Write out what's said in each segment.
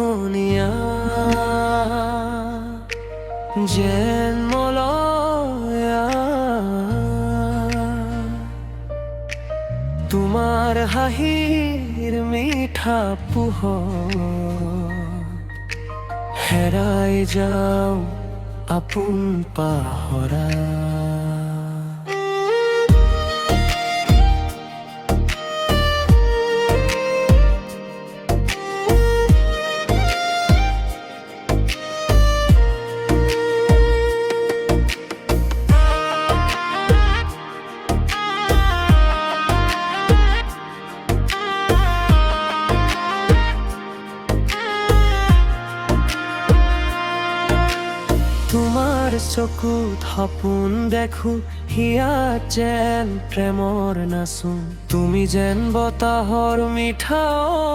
দুনিয়া যেন মলয়া তোমাৰ হাঁহিৰ মিঠা পোহৰ হেৰাই যাওঁ আপোন পাহৰা তোমাৰ চকুত সপোন দেখো হিয়াত যেন প্ৰেমৰ নাচোন তুমি যেন বতাহৰ মিঠা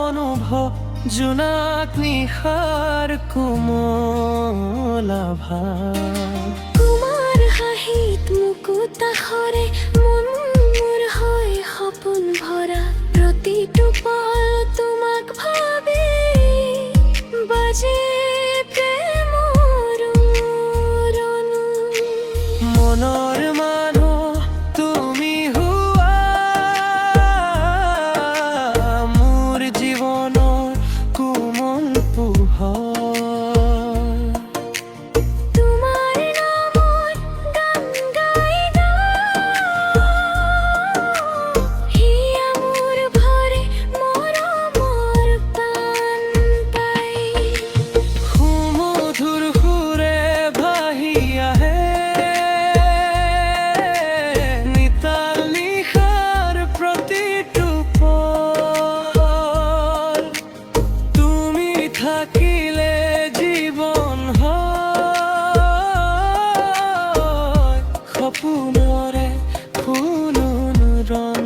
অনুভৱ জোনাক নিশাৰ কোমল আভাস তোমাৰ হাঁহিত মুকুত আখৰে মন মোৰ হয় সপোন ভৰা প্ৰতিটো পল তোমাক ভাবি বাজে মনৰ মানুহ তুমি হোৱা মোৰ জীৱনৰ কোমল পোহৰ তোমাৰ নামত গান গাই হিয়া মোৰ ভৰে মৰমৰ প্ৰাণ পাই সুমধুৰ সুৰে ভাহি আহে থাকিলে জীৱন হয় সপোনৰে ফুলৰণ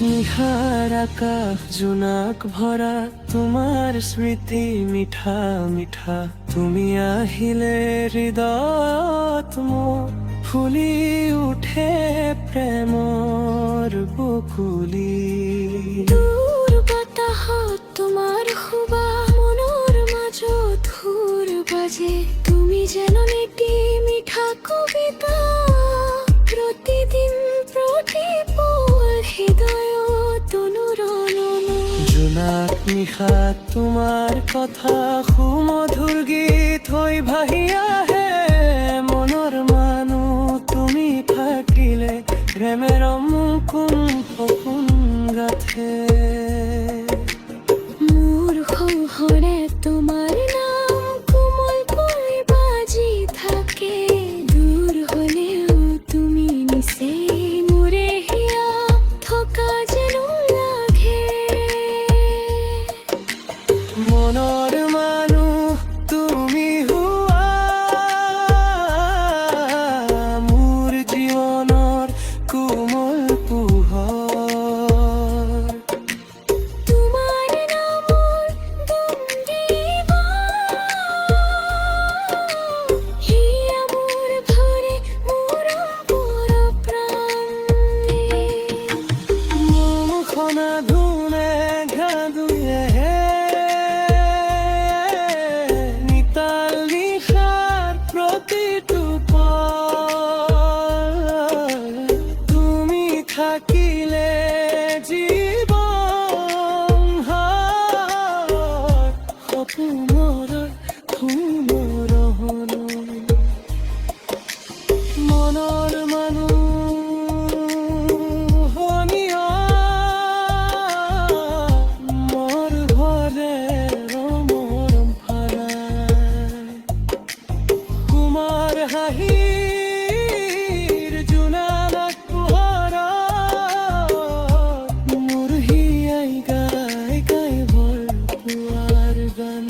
নিশাৰ আকাশ জোনাক ভৰা তোমাৰ স্মৃতি মিঠা মিঠা তুমি আহিলে হৃদয়ত মোৰ ফুলি উঠে প্ৰেমৰ বকুলি দূৰ বতাহত তোমাৰ সুবাস মনৰ মাজত সুৰ বাজে তুমি যেন এটি মিঠা কবিতা প্ৰতিদিন প্ৰতিপল হৃদয়ত অনুৰণন জোনাক নিশাত তোমাৰ কথা সুমধুৰ গীত হৈ ভাহি আহে মনৰ মানুহ তুমি থাকিলে প্ৰেমেৰম কোন সপোন গাথে মোৰ সংসাৰে তোমাৰ নাম কোমলকৈ বাজি থাকে দূৰ হ'লেও তুমি নিচে মোৰে হিয়া থকা যেন লাগে মনৰ মানুহ তুমি হোৱা মোৰ জীৱনৰ কোমল পোহৰ তোমাৰ নামৰ গুণ গাই হিয়া মোৰ ভৰে মৰমৰ প্ৰাণে মুখনা ধুনে ঘাদুয়ে নিতাল নিশাৰ প্ৰতিটো পল তুমি থাকিলে জীৱন হয় সপোনৰ ফুলৰণ মনৰ মানুহ হনিয়া মোৰ ঘৰে মৰম ভৰাই তোমাৰ হাঁহিৰ জোনাক পোহৰত মোৰ হিয়াই গাই গাই ভৰ পুৱাৰ গান